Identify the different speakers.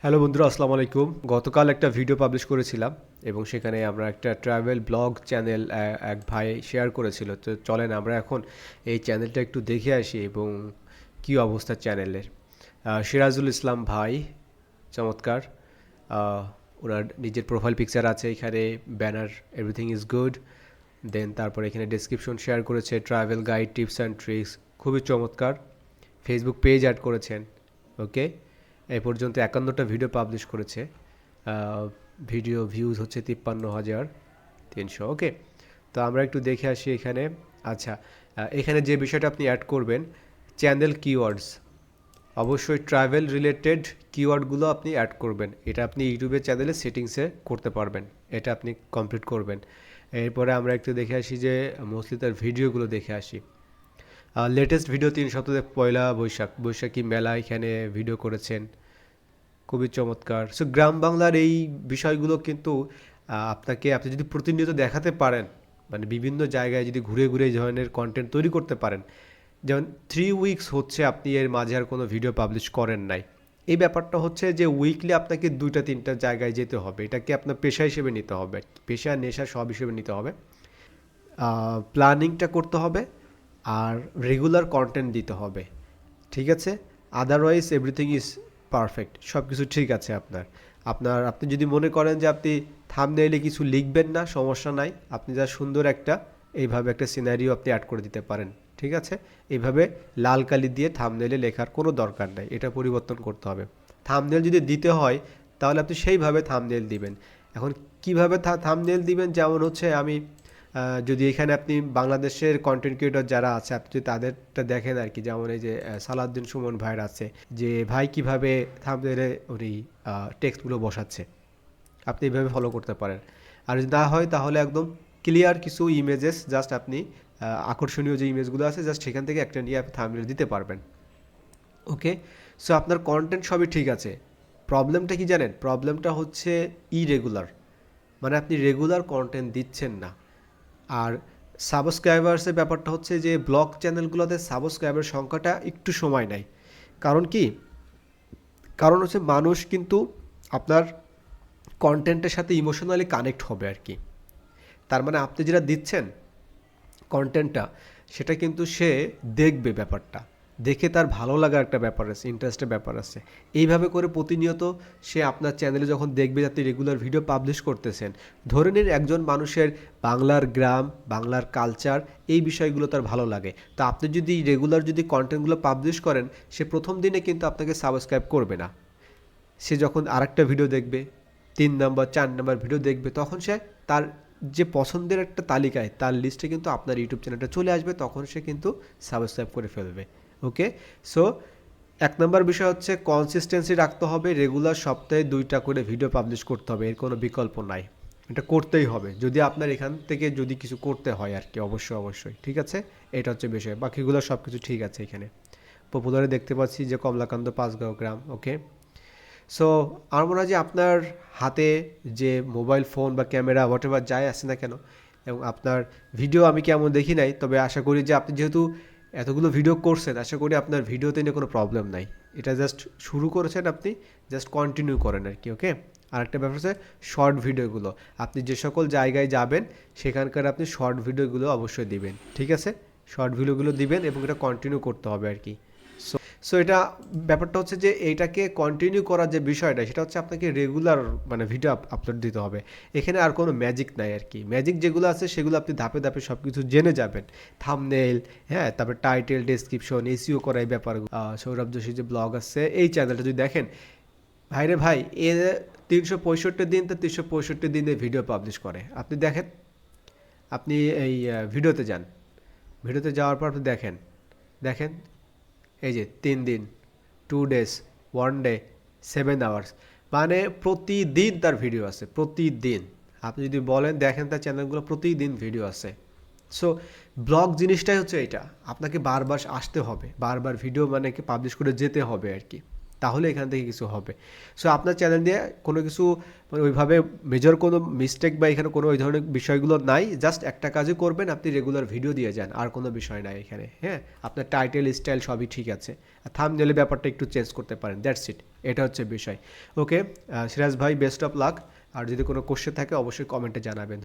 Speaker 1: Hello বন্ধুরা, আসসালামু আলাইকুম। গতকাল একটা ভিডিও পাবলিশ করেছিলাম এবং সেখানে আমরা একটা ট্রাভেল ব্লগ চ্যানেল এক ভাই শেয়ার করেছিল। তো চলেন আমরা এখন এই চ্যানেলটা একটু দেখে আসি এবং কী অবস্থা চ্যানেলের। সিরাজুল ইসলাম ভাই, চমৎকার। আহ, ওনার নিজের প্রোফাইল পিকচার আছে এখানে, ব্যানার, এভরিথিং ইজ গুড। দেন তারপরে এখানে ডেসক্রিপশন শেয়ার করেছে, travel guide, tips and tricks, খুবই চমৎকার। ফেসবুক পেজ অ্যাড করেছেন। ওকে, এই পর্যন্ত 51টা ভিডিও পাবলিশ করেছে। ভিডিও ভিউজ হচ্ছে 53,300। ওকে, তো আমরা একটু দেখে আসি এখানে। আচ্ছা, এখানে যে বিষয়টা আপনি অ্যাড করবেন, চ্যানেল কিওয়ার্ডস, অবশ্যই ট্রাভেল রিলেটেড কিওয়ার্ডগুলো আপনি অ্যাড করবেন। এটা আপনি ইউটিউবের চ্যানেলে সেটিংসে করতে পারবেন, এটা আপনি কমপ্লিট করবেন। এরপরে আমরা একটু দেখে আসি যে মোস্টলি তার ভিডিওগুলো দেখে আসি। লেটেস্ট ভিডিও 3 সপ্তাহে পয়লা বৈশাখী মেলা এখানে ভিডিও করেছেন, খুবই চমৎকার। সো গ্রাম বাংলার এই বিষয়গুলো কিন্তু আপনি যদি প্রতিনিয়ত দেখাতে পারেন, মানে বিভিন্ন জায়গায় যদি ঘুরে ঘুরে এই ধরনের কন্টেন্ট তৈরি করতে পারেন। যেমন 3 উইকস হচ্ছে আপনি এর মাঝে আর কোনো ভিডিও পাবলিশ করেন নাই। এই ব্যাপারটা হচ্ছে যে উইকলি আপনাকে 2টা 3টা জায়গায় যেতে হবে, এটাকে আপনার পেশা হিসেবে নিতে হবে, পেশা নেশা সব হিসেবে নিতে হবে। প্ল্যানিংটা করতে হবে আর রেগুলার কন্টেন্ট দিতে হবে, ঠিক আছে? আদারওয়াইজ এভরিথিং ইজ পারফেক্ট, সব কিছু ঠিক আছে আপনার। আপনি যদি মনে করেন যে আপনি থাম্বনেইলে কিছু লিখবেন না, সমস্যা নাই। আপনি যা সুন্দর একটা এইভাবে একটা সিনারিও আপনি অ্যাড করে দিতে পারেন, ঠিক আছে? এইভাবে লাল কালি দিয়ে থাম্বনেইলে লেখার কোনো দরকার নাই, এটা পরিবর্তন করতে হবে। থাম্বনেইল যদি দিতে হয় তাহলে আপনি সেইভাবে থাম্বনেইল দিবেন। এখন কিভাবে থাম্বনেইল দিবেন, যেমন হচ্ছে আমি যদি এখানে আপনি বাংলাদেশের কন্টেন্ট ক্রিয়েটর যারা আছে আপনি যদি তাদেরটা দেখেন আর কি, যেমন এই যে সালাউদ্দিন সুমন ভাইয়ের আছে, যে ভাই কিভাবে থাম্বনেইলে উনি টেক্সটগুলো বসাচ্ছে, আপনি এইভাবে ফলো করতে পারেন। আর যদি না হয় তাহলে একদম ক্লিয়ার কিছু ইমেজেস, জাস্ট আপনি আকর্ষণীয় যে ইমেজগুলো আছে জাস্ট সেখান থেকে একটা নিয়ে আপনি থাম্বনেইল দিতে পারবেন। ওকে, সো আপনার কন্টেন্ট সবই ঠিক আছে। প্রবলেমটা কি জানেন? প্রবলেমটা হচ্ছে ইরেগুলার, মানে আপনি রেগুলার কন্টেন্ট দিচ্ছেন না। আর সাবস্ক্রাইবার্সের ব্যাপারটা হচ্ছে যে ব্লগ চ্যানেলগুলোতে সাবস্ক্রাইবার সংখ্যাটা একটু সময় নেয়। কারণ কি? কারণ হচ্ছে মানুষ কিন্তু আপনার কন্টেন্টের সাথে ইমোশনালি কানেক্ট হবে আর কি। তার মানে আপনি যেটা দিচ্ছেন কন্টেন্টটা, সেটা কিন্তু সে দেখবে, ব্যাপারটা দেখে তার ভালো লাগার একটা ব্যাপার আছে, ইন্টারেস্টের ব্যাপার আছে। এইভাবে করে প্রতিনিয়ত সে আপনার চ্যানেলে যখন দেখবে যে আপনি রেগুলার ভিডিও পাবলিশ করতেছেন, ধরে নিন একজন মানুষের বাংলার গ্রাম, বাংলার কালচার, এই বিষয়গুলো তার ভালো লাগে, তো আপনি যদি রেগুলার যদি কন্টেন্টগুলো পাবলিশ করেন, সে প্রথম দিনে কিন্তু আপনাকে সাবস্ক্রাইব করবে না। সে যখন আরেকটা ভিডিও দেখবে, 3 নম্বর 4 নম্বর ভিডিও দেখবে, তখন সে তার যে পছন্দের একটা তালিকায় তার লিস্টে কিন্তু আপনার ইউটিউব চ্যানেলটা চলে আসবে, তখন সে কিন্তু সাবস্ক্রাইব করে ফেলবে। ওকে, সো 1 নম্বর বিষয় হচ্ছে কনসিস্টেন্সি রাখতে হবে, রেগুলার সপ্তাহে 2টা করে ভিডিও পাবলিশ করতে হবে, এর কোনো বিকল্প নাই, এটা করতেই হবে যদি আপনার এখান থেকে যদি কিছু করতে হয় আর কি, অবশ্যই অবশ্যই, ঠিক আছে? এটা হচ্ছে বিষয়, বাকিগুলো সব কিছু ঠিক আছে। এখানে পপুলারে দেখতে পাচ্ছি যে কমলাকান্ত 5 গাঁও গ্রাম। ওকে, সো আমার মনে হয় যে আপনার হাতে যে মোবাইল ফোন বা ক্যামেরা হোয়াটএভার যাই আসে না কেন, এবং আপনার ভিডিও আমি কেমন দেখি নাই, তবে আশা করি যে আপনি যেহেতু এতগুলো ভিডিও করছেন, আশা করি আপনার ভিডিওতে নিয়ে কোনো প্রবলেম নাই। এটা জাস্ট শুরু করেছেন আপনি, জাস্ট কন্টিনিউ করেন আর কি। ওকে, আরেকটা ব্যাপার হচ্ছে শর্ট ভিডিওগুলো, আপনি যে সকল জায়গায় যাবেন সেখানকার আপনি শর্ট ভিডিওগুলো অবশ্যই দিবেন, ঠিক আছে? শর্ট ভিডিওগুলো দিবেন এবং এটা কন্টিনিউ করতে হবে আর কি। সো এটা ব্যাপারটা হচ্ছে যে এইটাকে কন্টিনিউ করার যে বিষয়টা, সেটা হচ্ছে আপনাকে রেগুলার মানে ভিডিও আপলোড দিতে হবে। এখানে আর কোনো ম্যাজিক নাই আর কি। ম্যাজিক যেগুলো আছে সেগুলো আপনি ধাপে ধাপে সব কিছু জেনে যাবেন। থাম্বনেইল, হ্যাঁ, তারপর টাইটেল, ডেসক্রিপশন, এসইও করা, এই ব্যাপার। সৌরভ যোশী যে ব্লগ আছে, এই চ্যানেলটা যদি দেখেন, ভাইরে ভাই, এ 365 দিন তো 365 দিনে ভিডিও পাবলিশ করে। আপনি দেখেন, আপনি এই ভিডিওতে যান, ভিডিওতে যাওয়ার পর আপনি দেখেন, দেখেন এই যে 3 দিন, 2 ডেজ, 1 ডে, 7 আওয়ার্স, মানে প্রতিদিন তার ভিডিও আছে, প্রতিদিন। আপনি যদি বলেন দেখেন তার চ্যানেলগুলো, প্রতিদিন ভিডিও আছে। সো ব্লগ জিনিসটাই হচ্ছে এটা, আপনাকে বারবার আসতে হবে, বারবার ভিডিও মানে কি পাবলিশ করে যেতে হবে আর কি। তাহলে এখান থেকে কিছু হবে। সো আপনার চ্যানেল দিয়ে কোনো কিছু মানে ওইভাবে মেজর কোনো মিস্টেক বা এখানে কোনো ওই ধরনের বিষয়গুলো নাই। জাস্ট একটা কাজই করবেন, আপনি রেগুলার ভিডিও দিয়ে যান, আর কোনো বিষয় নাই এখানে। হ্যাঁ, আপনার টাইটেল স্টাইল সবই ঠিক আছে, আর থাম্বনেলের ব্যাপারটা একটু চেঞ্জ করতে পারেন, দ্যাটস ইট। এটা হচ্ছে বিষয়। ওকে, সিরাজ ভাই, বেস্ট অফ লাক। আর যদি কোনো কোশ্চেন থাকে অবশ্যই কমেন্টে জানাবেন।